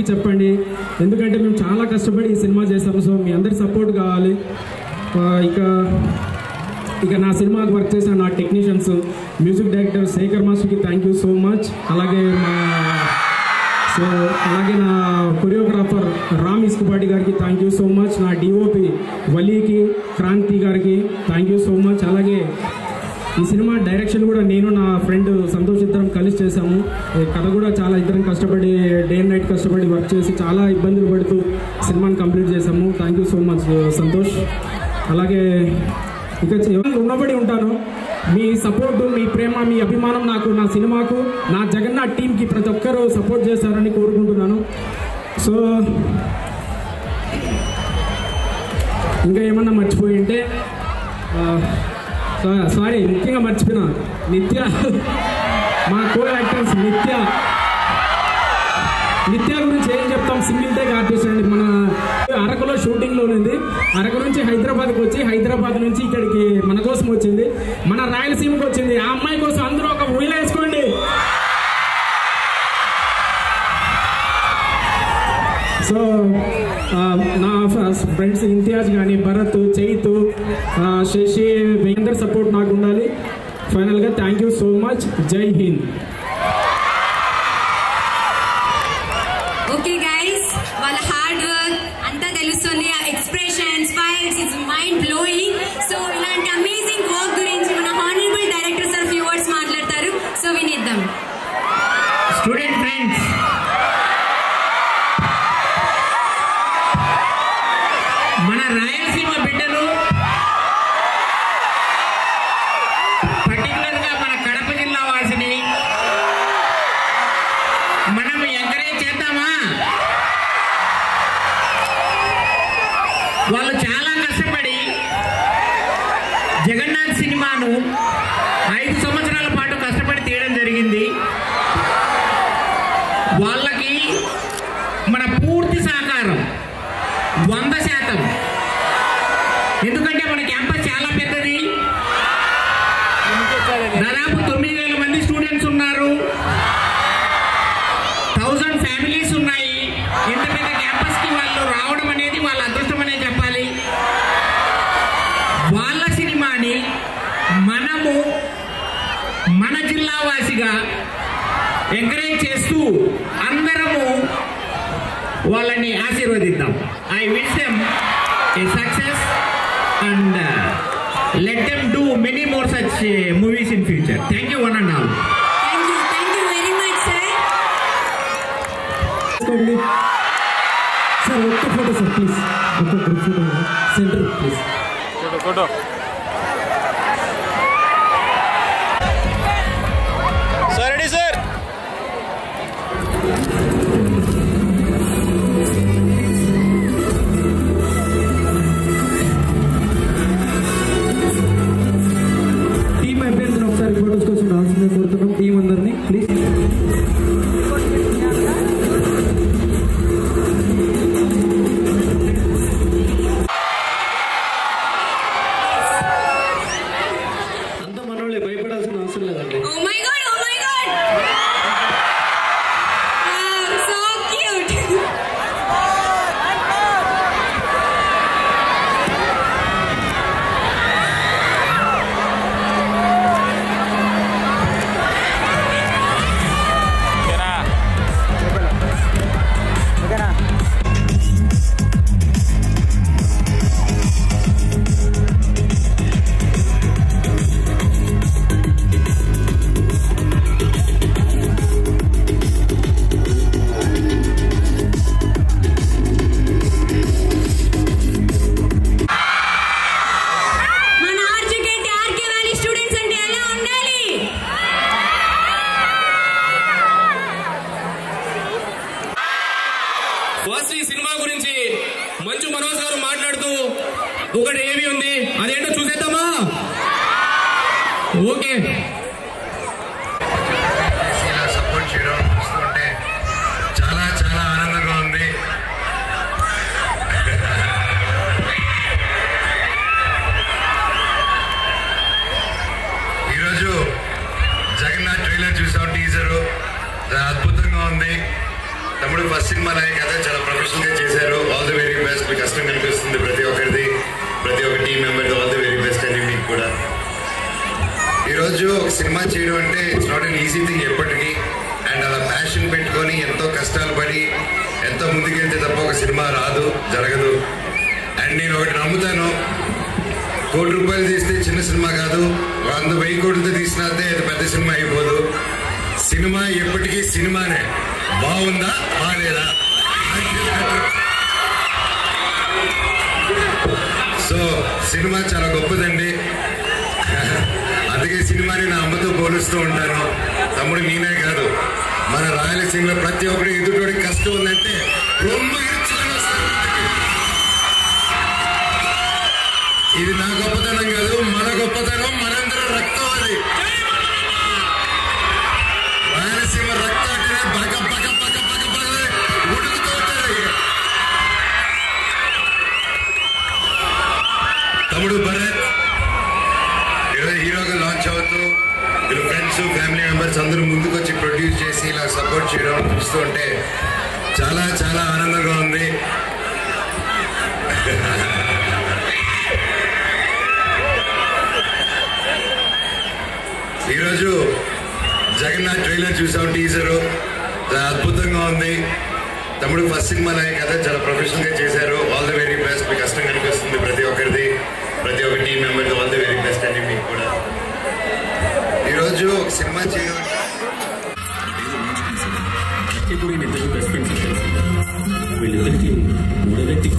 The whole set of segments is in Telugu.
చెప్పండి, ఎందుకంటే మేము చాలా కష్టపడి ఈ సినిమా చేస్తాము. సో మీ అందరి సపోర్ట్ కావాలి. ఇక నా సినిమాకి వర్క్ చేసిన నా టెక్నీషియన్స్, మ్యూజిక్ డైరెక్టర్ శేఖర్ మాస్టర్కి థ్యాంక్ యూ సో మచ్. అలాగే నా కొరియోగ్రాఫర్ రామ్ ఇస్కుపాటి గారికి థ్యాంక్ యూ సో మచ్. నా డిఓపి వలీకి, క్రాంతి గారికి థ్యాంక్ యూ సో మచ్. అలాగే ఈ సినిమా డైరెక్షన్ కూడా నేను నా ఫ్రెండ్ సంతోష్ ఇద్దరం కలిసి చేశాము. కథ కూడా చాలా ఇద్దరం కష్టపడి డే అండ్ నైట్ కష్టపడి వర్క్ చేసి చాలా ఇబ్బందులు పడుతూ సినిమాని కంప్లీట్ చేశాము. Thank you so much Santosh. అలాగే ఇక రుణపడి ఉంటాను. మీ సపోర్టు, మీ ప్రేమ, మీ అభిమానం నాకు, నా సినిమాకు, నా జగన్నాథ్ టీంకి ప్రతి ఒక్కరూ సపోర్ట్ చేస్తారని కోరుకుంటున్నాను. సో ఇంకా ఏమన్నా మర్చిపోయి ఉంటే సారీ, ముఖ్యంగా మర్చిపోయినా నిత్య, మా కో యాక్టర్స్ నిత్య గురించి ఏం చెప్తాం. సింగిల్ టేక్ ఆర్టిస్ట్ అండి. మన అరకులో షూటింగ్లో ఉంది. అరకు నుంచి హైదరాబాద్కి వచ్చి, హైదరాబాద్ నుంచి ఇక్కడికి మన కోసం వచ్చింది, మన రాయలసీమకి వచ్చింది. ఆ అమ్మాయి కోసం అందరూ ఒక ఊయలు వేసుకోండి. సో నా ఫ్రెండ్స్ ఇంతియాజ్ కానీ, భరత్, చైతు, శశి, అందరి సపోర్ట్ నాకు ఉండాలి. ఫైనల్గా థ్యాంక్ యూ సో మచ్. జై హింద్. ఓకే గైస్, వాళ్ళ హార్డ్ వర్క్ అంతా తెలుస్తుంది. Expressions, fights, it's mind blowing. So ఇలాంటి అమేజింగ్ వర్క్ గురించి మన honourable director sir few words మాట్లాడతారు. సో వినిద్దాం. స్టూడెంట్ ఫ్రెండ్స్, మన రాయలసీమ బిడ్డలు, పర్టికులర్ గా మన కడప జిల్లా వాసిని మనం ఎంకరేజ్ చేద్దామా? వాళ్ళు చాలా కష్టపడి జగన్నాథ్ సినిమాను 5 సంవత్సరాల పాటు కష్టపడి తీయడం జరిగింది. వాళ్ళకి మన పూర్తి సహకారం 100%. ఎందుకంటే మన క్యాంపస్ చాలా పెద్దది. దాదాపు 9,000 మంది స్టూడెంట్స్ ఉన్నారు. 1000 ఫ్యామిలీస్ ఉన్నాయి. ఎంత పెద్ద క్యాంపస్ కి వాళ్ళు రావడం అనేది వాళ్ళ అదృష్టం అనే చెప్పాలి. వాళ్ళ సినిమాని మనము మన జిల్లా వాసిగా ఎంకరేజ్ చేస్తూ అందరము వాళ్ళని ఆశీర్వదిద్దాం. I wish them a success and let them do many more such movies in future. Thank you one and all. Thank you very much sir. Sir, one photo sir please. One group photo. Center please. Photo. Sir, ready sir. Photos కోసం రావాల్సిందే కోరుతున్నాం టీం అందరినీ ప్లీజ్. అంత మనోళ్ళే, భయపడాల్సిన అవసరం లేదండి. Oh my god, oh my god. Wow, so cute. First ఈ సినిమా గురించి మంచు మనోజ్ గారు మాట్లాడుతూ ఒకటి ఏమి ఉంది, అదేంటో చూసేద్దామా? ఓకే, సపోర్ట్ చేయడం చూస్తుంటే చాలా చాలా ఆనందంగా ఉంది. ఈరోజు జగన్నాథ్ ట్రైలర్ చూసాం, టీజర్ అద్భుతంగా ఉంది. తమ్ముడు తమ్ముడు ఫస్ట్ సినిమా లాగే కదా చాలా ప్రొఫెషనల్ గా చేశారు. All the very best. మీ కష్టం కనిపిస్తుంది ప్రతి ఒక్కరిది, ప్రతి ఒక్క team member. All the very best అండి మీకు కూడా. ఈరోజు ఒక సినిమా చేయడం అంటే it's not an easy thing ఎప్పటికీ. అండ్ అలా ప్యాషన్ పెట్టుకొని ఎంతో కష్టాలు పడి ఎంతో ముందుకెళ్తే తప్ప ఒక సినిమా రాదు, జరగదు. అండ్ నేను ఒకటి నమ్ముతాను, ₹1 కోటి తీస్తే చిన్న సినిమా కాదు, 100,000 కోట్లతో తీసినాతే అది పెద్ద సినిమా అయిపోదు. సినిమా ఎప్పటికీ సినిమానే. బాగుందా బాగాలేదా? సో సినిమా చాలా గొప్పదండి. అందుకే సినిమాని నా అమ్మతో పోలుస్తూ ఉంటాను. తమ్ముడు నేనే కాదు, మన రాయలసీమలో ప్రతి ఒక్కరు ఎదుటోడికి కష్టం ఉందంటే రొమ్మ ఇరుచుకొని వస్తారు. ఇది నా గొప్పతనం కాదు, మన గొప్పతనం, మనందరం రక్తం. అది రాయలసీమ రక్తం అంటే బక బక బక బక బక ఉడుకుతూ ఉంటుంది. తమ్ముడు భరత్ ఈరోజు హీరోగా లాంచ్ అవుతూ వీళ్ళ ఫ్రెండ్స్ ఫ్యామిలీ మెంబర్స్ అందరూ ముందుకు వచ్చి ప్రొడ్యూస్ చేసి ఇలా సపోర్ట్ చేయడం చూస్తూ ఉంటే చాలా చాలా ఆనందంగా ఉంది. ఈరోజు జగన్నాథ్ ట్రైలర్ చూసాం, టీజరు అద్భుతంగా ఉంది. తమ్ముడు ఫస్ట్ సినిమా లాగే కదా చాలా ప్రొఫెషనల్ గా చేశారు. All the very best. మీ కష్టం కనిపిస్తుంది ప్రతి ఒక్కరిది, ప్రతి ఒక్క team member. All the very best అండి మీకు కూడా. ఈరోజు ఒక సినిమా చేయడం వీళ్ళిద్దరికి మూడో వ్యక్తి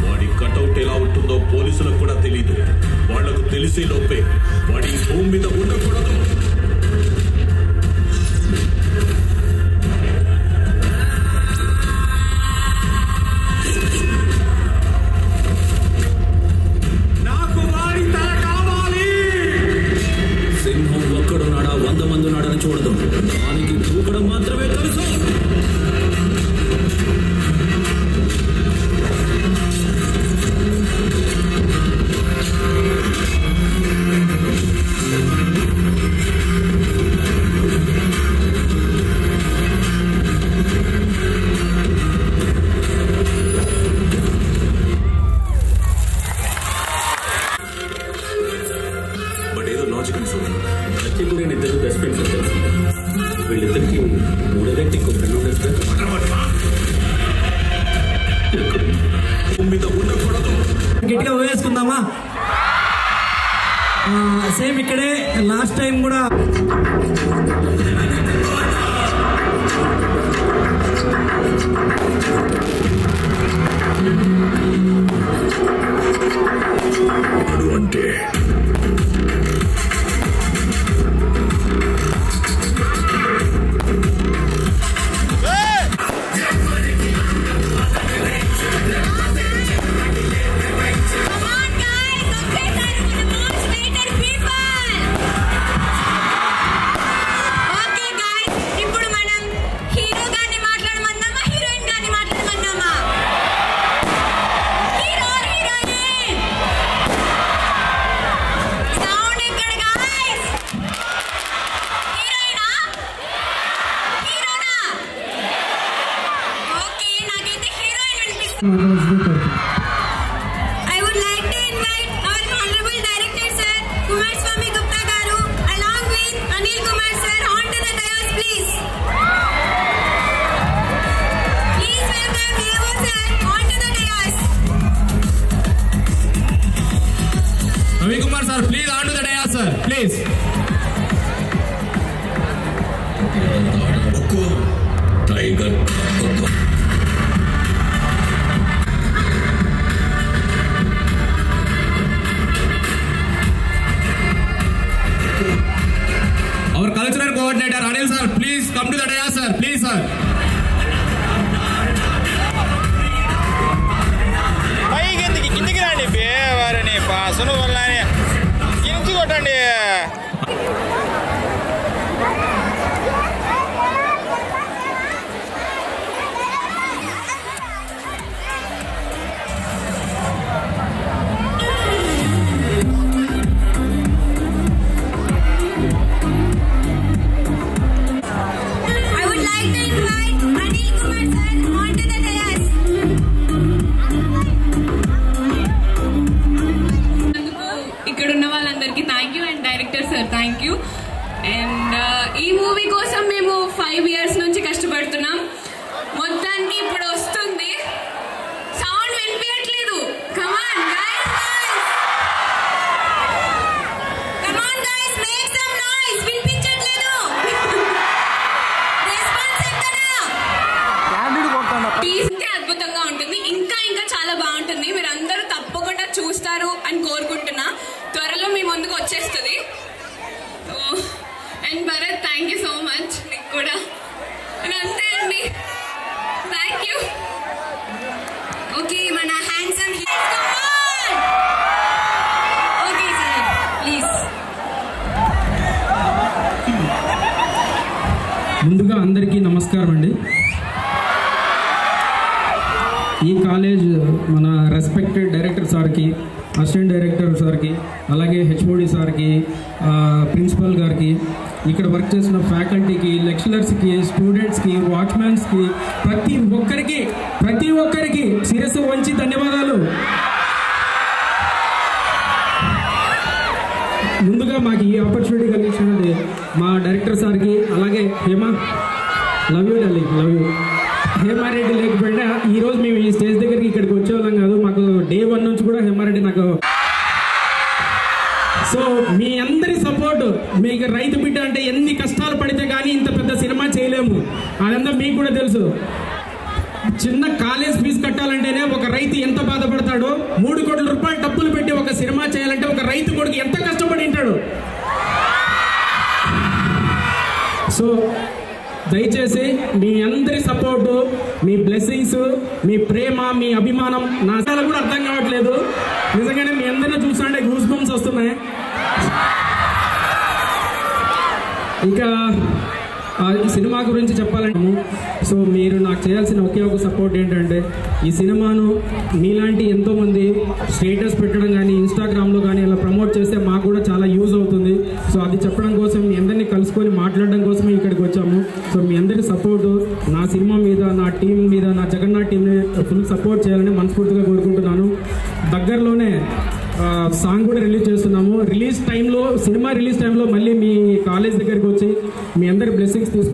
వాడి కటౌట్ ఎలా ఉంటుందో పోలీసులకు కూడా తెలీదు. వాళ్లకు తెలిసే లోపే వాడి భూమి మీద ఉండకూడదు. నాకు వాడి తల కావాలి. సింహం ఒక్కడున్నాడా 100 మంది ఉన్నాడని చూడదు, దానికి దూకడం మాత్రమే తెలుసు. బట్ ఏదో లాజిక్ అనిస్తుంది. ప్రతి కూడా ఇద్దరు బెస్ట్ ఫ్రెండ్స్ అని తెలిసింది. వీళ్ళిద్దరికి మూడో వ్యక్తి ఇంకో ఫ్రెండ్ మీద ఉండకూడదు. గట్టిగా వేసుకుందామా? సేమ్ ఇక్కడే లాస్ట్ టైం కూడా అంటే I would like to invite our Honorable Director Sir, Kumar Swami Gupta Garu, along with Anil Kumar Sir, onto the dais, please. Please welcome Devo Sir onto the dais. Ravi Kumar Sir, please onto the dais, sir, please. Tiger. Our cultural coordinator Anil sir, please come to the dais, sir, please sir. పైకి కిందికి రండి వారిని పాసను వల్లని కింది కొట్టండి. And director sir thank you. And ఈ మూవీ కోసం మేము 5 years నుంచి కష్టపడుతున్నాం. మొత్తానికి ఇప్పుడు వస్తుంది. సౌండ్ వినిపించట్లేదు. Come on guys, make some noise. వినిపించట్లేదు. రెస్పాన్స్ ఎక్కడా? టీజర్ అద్భుతంగా ఉంటుంది. ఇంకా ఇంకా చాలా బాగుంటుంది. మీరు అందరూ తప్పకుండా చూస్తారు అని కోరుకుంటున్నా. త్వరలో మీ ముందుకు వచ్చేస్తుంది. And Bharat thank you so much. మీకు కూడా అంతే అండి. Thank you. ఓకే, మన హ్యాండ్సమ్ ఓకే సార్ ప్లీజ్. ముందుగా అందరికీ నమస్కారం అండి. ఈ కాలేజ్ మన రెస్పెక్టెడ్ డైరెక్టర్ సార్కి, అసిస్టెంట్ డైరెక్టర్ సార్కి, అలాగే హెచ్ఓడి సార్కి, ప్రిన్సిపల్ గారికి, ఇక్కడ వర్క్ చేసిన ఫ్యాకల్టీకి, లెక్చరర్స్కి, స్టూడెంట్స్కి, వాచ్మెన్స్కి, ప్రతి ఒక్కరికి శిరస్సు వంచి ధన్యవాదాలు. ముందుగా మాకు ఈ ఆపర్చునిటీ కలిగించినది మా డైరెక్టర్ సార్కి, అలాగే లవ్ యూ హేమారెడ్డి లేకపోయినా ఈరోజు మేము ఈ స్టేజ్ దగ్గరికి ఇక్కడికి వచ్చేవాళ్ళం కాదు. మాకు Day 1 నుంచి కూడా హేమారెడ్డి నాకు. సో మీ అందరి సపోర్ట్, మీకు రైతు బిడ్డ అంటే ఎన్ని కష్టాలు పడితే కానీ ఇంత పెద్ద సినిమా చేయలేము. అదంతా మీకు కూడా తెలుసు. చిన్న కాలేజ్ ఫీజు కట్టాలంటేనే ఒక రైతు ఎంత బాధపడతాడో, 3 కోట్ల రూపాయలు డబ్బులు పెట్టి ఒక సినిమా చేయాలంటే ఒక రైతు కొడుకు ఎంత కష్టపడి ఉంటాడు. సో దయచేసి మీ అందరి సపోర్టు, మీ బ్లెస్సింగ్స్, మీ ప్రేమ, మీ అభిమానం నా కూడా అర్థం కావట్లేదు. నిజంగానే మీ అందరినీ చూస్తుంటే గూస్ బంప్స్ వస్తున్నాయి. ఇంకా ఈ సినిమా గురించి చెప్పాలంటే, సో మీరు నాకు చేయాల్సిన ఒకే ఒక సపోర్ట్ ఏంటంటే, ఈ సినిమాను మీలాంటి ఎంతోమంది స్టేటస్ పెట్టడం కానీ, ఇన్స్టాగ్రామ్లో కానీ ఇలా ప్రమోట్ చేస్తే మాకు కూడా చాలా యూజ్ అవుతుంది. సో అది చెప్పడం కోసం మీ అందరినీ కలుసుకొని మాట్లాడడం కోసమే ఇక్కడికి వచ్చాము. సో మీ అందరి సపోర్టు నా సినిమా మీద, నా టీం మీద, నా జగన్నాథ్ టీంని ఫుల్ సపోర్ట్ చేయాలని మనస్ఫూర్తిగా కోరుకుంటున్నాను. దగ్గరలోనే సాంగ్ కూడా రిలీజ్ చేస్తున్నాము. సినిమా రిలీజ్ టైంలో మళ్ళీ మీ కాలేజ్ దగ్గరికి వచ్చి మీ అందరి బ్లెస్సింగ్స్ తీసుకు